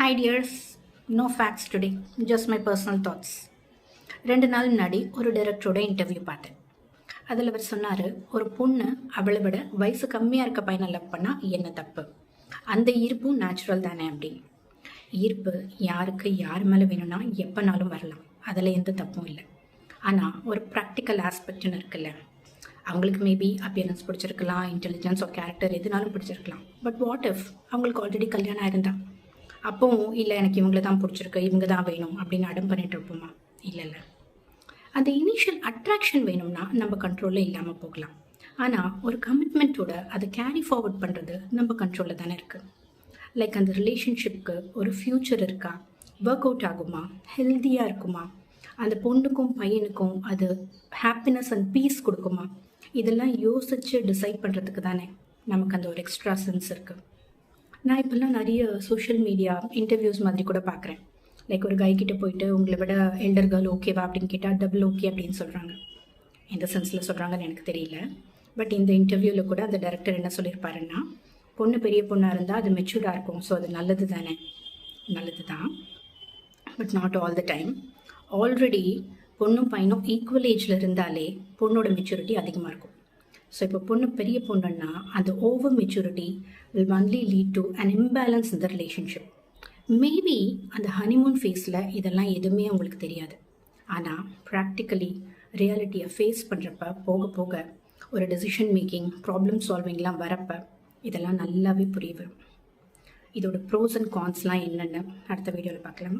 Hi dears, no facts today, just my personal thoughts. 2 நாள் முன்னாடி ஒரு டைரக்டரோட இன்டர்வியூ பார்த்தேன். அதில் அவர் சொன்னார், ஒரு பொண்ணு அவளை விட வயசு கம்மியாக இருக்க பையனை லவ் பண்ணால் என்ன தப்பு, அந்த ஈர்ப்பும் நேச்சுரல் தானே அப்படின்னு. ஈர்ப்பு யாருக்கு யார் மேலே வேணும்னா எப்போனாலும் வரலாம், அதில் எந்த தப்பும் இல்லை. ஆனால் ஒரு ப்ராக்டிக்கல் ஆஸ்பெக்ட்னு இருக்குல்ல, அவங்களுக்கு மேபி அப்பியரன்ஸ் பிடிச்சிருக்கலாம், இன்டெலிஜென்ஸ் ஒரு கேரக்டர் எதுனாலும் பிடிச்சிருக்கலாம். பட் வாட் இஃப் அவங்களுக்கு ஆல்ரெடி கல்யாணம் ஆயிருந்தா? அப்போவும் இல்லை எனக்கு இவங்கள தான் பிடிச்சிருக்கு, இவங்க தான் வேணும் அப்படின்னு அடம் பண்ணிட்டு இருப்போமா? இல்லை. அந்த இனிஷியல் அட்ராக்ஷன் வேணும்னா நம்ம கண்ட்ரோலில் இல்லாமல் போகலாம். ஆனால் ஒரு கமிட்மெண்ட்டோட அதை கேரி ஃபார்வர்ட் பண்ணுறது நம்ம கண்ட்ரோலில் தானே இருக்குது. லைக் அந்த ரிலேஷன்ஷிப்க்கு ஒரு ஃப்யூச்சர் இருக்கா, ஒர்க் அவுட் ஆகுமா, ஹெல்த்தியாக இருக்குமா, அந்த பொண்ணுக்கும் பையனுக்கும் அது ஹாப்பினஸ் அண்ட் பீஸ் கொடுக்குமா, இதெல்லாம் யோசித்து டிசைட் பண்ணுறதுக்கு தானே நமக்கு அந்த ஒரு எக்ஸ்ட்ரா சென்ஸ் இருக்குது. நான் இப்போல்லாம் நிறைய சோஷியல் மீடியா இன்டர்வியூஸ் மாதிரி கூட பார்க்குறேன். லைக் ஒரு கைக்கிட்ட போயிட்டு உங்களை விட எல்டர் கேர்ள் ஓகேவா அப்படின்னு கேட்டால் டபுள் ஓகே அப்படின்னு சொல்கிறாங்க. எந்த சென்ஸில் சொல்கிறாங்கன்னு எனக்கு தெரியல. பட் இந்த இன்டர்வியூவில் கூட அந்த டைரக்டர் என்ன சொல்லியிருப்பாருன்னா, பொண்ணு பெரிய பொண்ணாக இருந்தால் அது மெச்சூர்டாக இருக்கும், ஸோ அது நல்லது தானே. நல்லது தான், but not all the time. Already பொண்ணும் பையனும் ஈக்குவல் ஏஜில் இருந்தாலே பொண்ணோட மெச்சூரிட்டி அதிகமாக இருக்கும். ஸோ இப்போ பொண்ணு பெரிய பொண்ணுன்னா அந்த over maturity will only lead to an imbalance in the relationship. Maybe அந்த ஹனிமூன் ஃபேஸில் இதெல்லாம் எதுவுமே அவங்களுக்கு தெரியாது. ஆனால் ப்ராக்டிக்கலி ரியாலிட்டியை ஃபேஸ் பண்ணுறப்ப போக போக ஒரு டெசிஷன் மேக்கிங், ப்ராப்ளம் சால்விங்லாம் வரப்போ இதெல்லாம் நல்லாவே புரிய வரும். இதோட ப்ரோஸ் அண்ட் கான்ஸ்லாம் என்னென்னு அடுத்த வீடியோவில் பார்க்கலாம்.